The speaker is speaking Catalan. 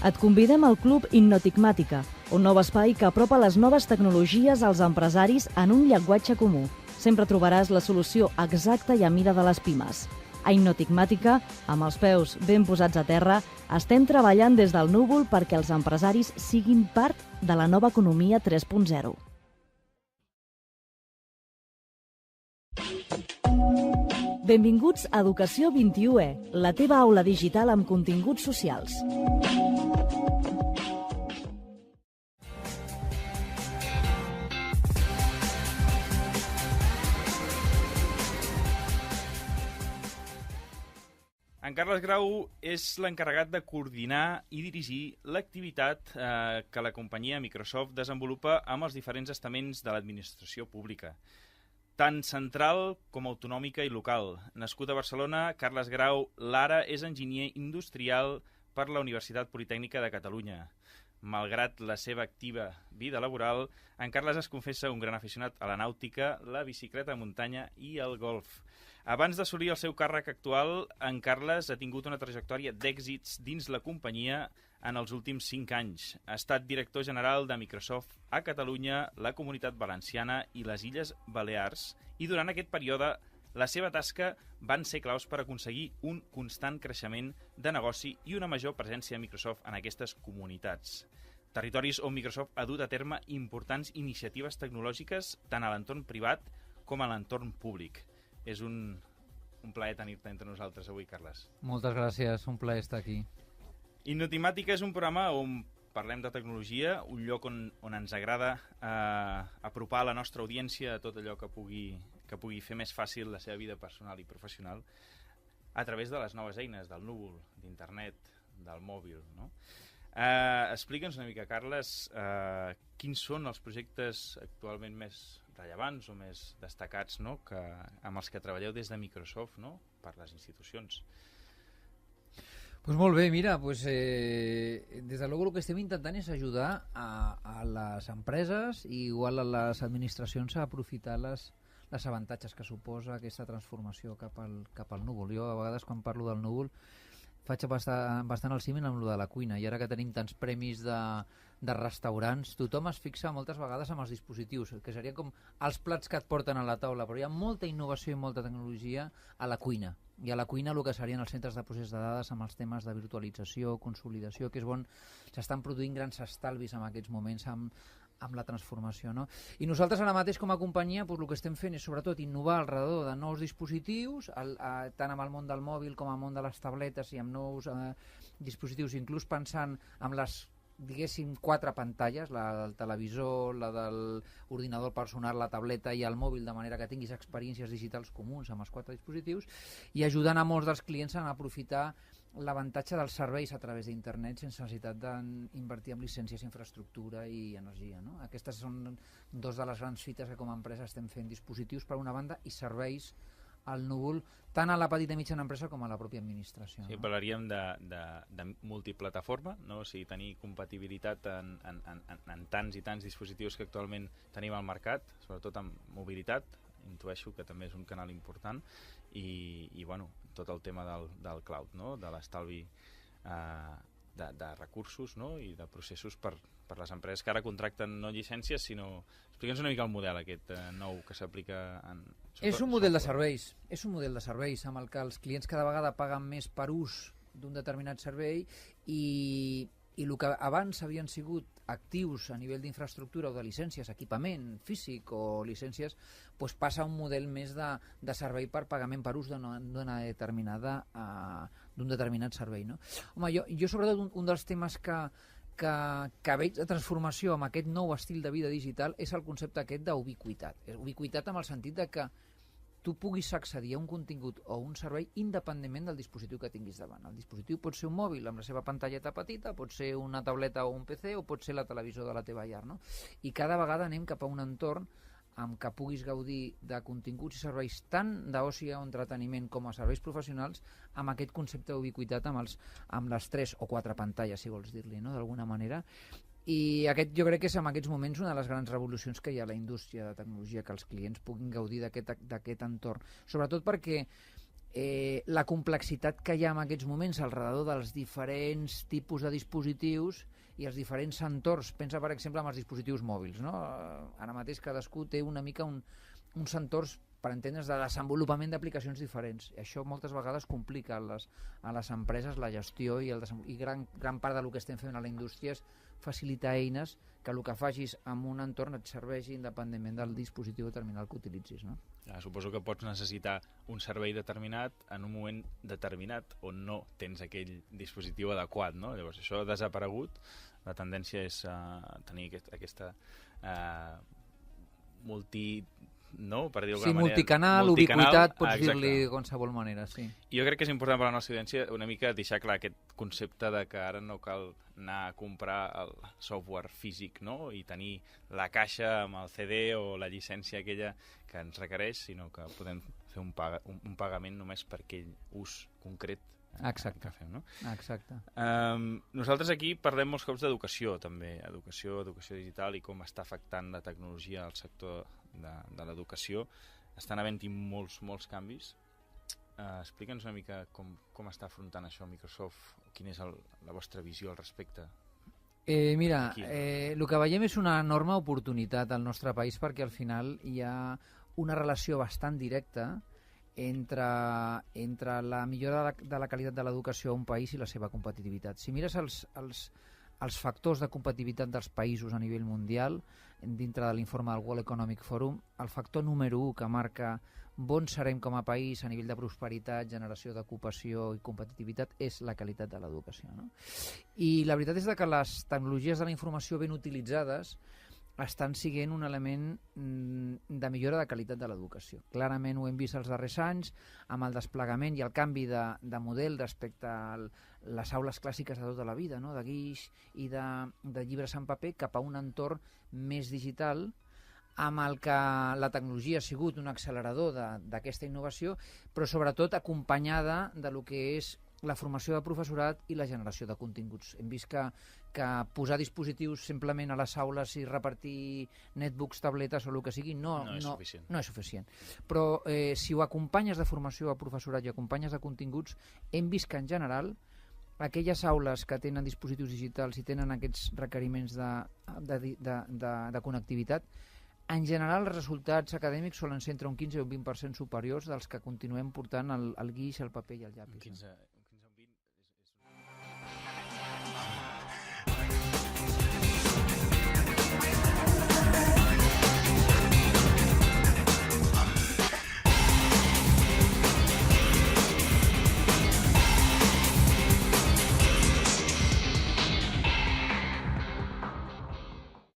Et convidem al Club Innotigmàtica, un nou espai que apropa les noves tecnologies als empresaris en un llenguatge comú. Sempre trobaràs la solució exacta i a mida de les pimes. A Innotigmàtica, amb els peus ben posats a terra, estem treballant des del núvol perquè els empresaris siguin part de la nova economia 3.0. Benvinguts a Educació 21E, la teva aula digital amb continguts socials. En Carles Grau és l'encarregat de coordinar i dirigir l'activitat que la companyia Microsoft desenvolupa amb els diferents estaments de l'administració pública, tant central com autonòmica i local. Nascut a Barcelona, Carles Grau Lara és enginyer industrial per la Universitat Politècnica de Catalunya. Malgrat la seva activa vida laboral, en Carles es confessa un gran aficionat a la nàutica, la bicicleta de muntanya i el golf. Abans d'assolir el seu càrrec actual, en Carles ha tingut una trajectòria d'èxits dins la companyia en els últims 5 anys. Ha estat director general de Microsoft a Catalunya, la Comunitat Valenciana i les Illes Balears, i durant aquest període la seva tasca van ser claus per aconseguir un constant creixement de negoci i una major presència de Microsoft en aquestes comunitats. Territoris on Microsoft ha dut a terme importants iniciatives tecnològiques tant a l'entorn privat com a l'entorn públic. És un plaer tenir-te entre nosaltres avui, Carles. Moltes gràcies, un plaer estar aquí. Innotigmàtica és un programa on parlem de tecnologia, un lloc on ens agrada apropar la nostra audiència a tot allò que pugui fer més fàcil la seva vida personal i professional a través de les noves eines, del núvol, d'internet, del mòbil, no? Explica'ns una mica, Carles, quins són els projectes actualment més rellevants o més destacats, no? Amb els que treballeu des de Microsoft, no? Per les institucions. Pues molt bé, mira, des de luego el que estem intentant és ajudar a les empreses i igual a les administracions a aprofitar les avantatges que suposa aquesta transformació cap al núvol. Jo a vegades quan parlo del núvol faig bastant el símil amb lo de la cuina, i ara que tenim tants premis de restaurants, tothom es fixa moltes vegades amb els dispositius, que serien com els plats que et porten a la taula, però hi ha molta innovació i molta tecnologia a la cuina. I a la cuina el que serien els centres de procés de dades amb els temes de virtualització, consolidació, que és bon, s'estan produint grans estalvis en aquests moments amb la transformació, no? I nosaltres ara mateix com a companyia el que estem fent és sobretot innovar al redador de nous dispositius, tant amb el món del mòbil com amb el món de les tabletes i amb nous dispositius, inclús pensant amb les, diguéssim, 4 pantalles, la del televisor, la de l'ordinador personal, la tableta i el mòbil, de manera que tinguis experiències digitals comuns amb els 4 dispositius, i ajudant a molts dels clients a aprofitar l'avantatge dels serveis a través d'internet sense necessitat d'invertir en llicències, infraestructura i energia, no? Aquestes són dos de les grans fites que com a empresa estem fent, dispositius per una banda i serveis al núvol tant a la petita i mitjana empresa com a la pròpia administració. Sí, parlaríem de multiplataforma, no? O sigui, tenir compatibilitat en tants i tants dispositius que actualment tenim al mercat, sobretot amb mobilitat, intueixo que també és un canal important, i bueno, tot el tema del cloud, no? De l'estalvi de recursos, no? I de processos per les empreses que ara contracten no llicències, sinó... Explica'ns una mica el model aquest nou que s'aplica en... És un model de serveis, amb el que els clients cada vegada paguen més per ús d'un determinat servei i el que abans havien sigut actius a nivell d'infraestructura o de llicències, equipament físic o llicències, doncs passa a un model més de servei per pagament per ús d'un determinat servei, no? Home, jo sobretot un dels temes que veig de transformació amb aquest nou estil de vida digital és el concepte aquest d'ubiquitat. Ubiquitat amb el sentit de que tu puguis accedir a un contingut o un servei independentment del dispositiu que tinguis davant. El dispositiu pot ser un mòbil amb la seva pantalleta petita, pot ser una tauleta o un PC o pot ser la televisió de la teva llar, no? I cada vegada anem cap a un entorn amb què puguis gaudir de continguts i serveis tant d'oci o entreteniment com a serveis professionals amb aquest concepte d'ubiquitat amb les 3 o 4 pantalles, si vols dir-li, no? D'alguna manera. I aquest jo crec que és en aquests moments una de les grans revolucions que hi ha a la indústria de tecnologia, que els clients puguin gaudir d'aquest entorn, sobretot perquè la complexitat que hi ha en aquests moments al redador dels diferents tipus de dispositius i els diferents entorns. Pensa, per exemple, en els dispositius mòbils, no? Ara mateix cadascú té una mica uns entorns, per entendre's, de desenvolupament d'aplicacions diferents. I això moltes vegades complica a les empreses la gestió i gran part del que estem fent a la indústria és facilitar eines que el que facis en un entorn et serveixi independentment del dispositiu determinat que utilitzis, no? Suposo que pots necessitar un servei determinat en un moment determinat on no tens aquell dispositiu adequat, no? Llavors, això ha desaparegut. La tendència és tenir aquesta no? Per dir-ho d'alguna manera. Multicanal, ubiquitat, pots dir-li de qualsevol manera, sí. Jo crec que és important per a la nostra audiència una mica deixar clar aquest concepte de que ara no cal anar a comprar el software físic, no? I tenir la caixa amb el CD o la llicència aquella que ens requereix, sinó que podem fer un pagament només per aquell ús concret que fem, no? Exacte. Nosaltres aquí parlem molts cops d'educació, també. Educació digital i com està afectant la tecnologia al sector de l'educació. Estan havent-hi molts canvis. Explica'ns una mica com està afrontant això Microsoft, quina és la vostra visió al respecte. Mira, el que veiem és una enorme oportunitat al nostre país perquè al final hi ha una relació bastant directa entre la millora de la qualitat de l'educació a un país i la seva competitivitat. Si mires els factors de competitivitat dels països a nivell mundial, dintre de l'informe del World Economic Forum, el factor número 1 que marca bons serem com a país a nivell de prosperitat, generació d'ocupació i competitivitat és la qualitat de l'educació, no? I la veritat és que les tecnologies de la informació ben utilitzades estan sent un element de millora de qualitat de l'educació. Clarament ho hem vist els darrers anys amb el desplegament i el canvi de model respecte a les aules clàssiques de tota la vida, no? De guix i de llibres en paper cap a un entorn més digital amb el que la tecnologia ha sigut un accelerador d'aquesta innovació, però sobretot acompanyada de lo que és la formació de professorat i la generació de continguts. Hem vist que posar dispositius simplement a les aules i repartir netbooks, tabletes o el que sigui no és suficient. Però si ho acompanyes de formació de professorat i acompanyes de continguts, hem vist que en general aquelles aules que tenen dispositius digitals i tenen aquests requeriments de connectivitat, en general els resultats acadèmics solen ser entre un 15 o un 20% superiors dels que continuem portant el guix, el paper i el llapis.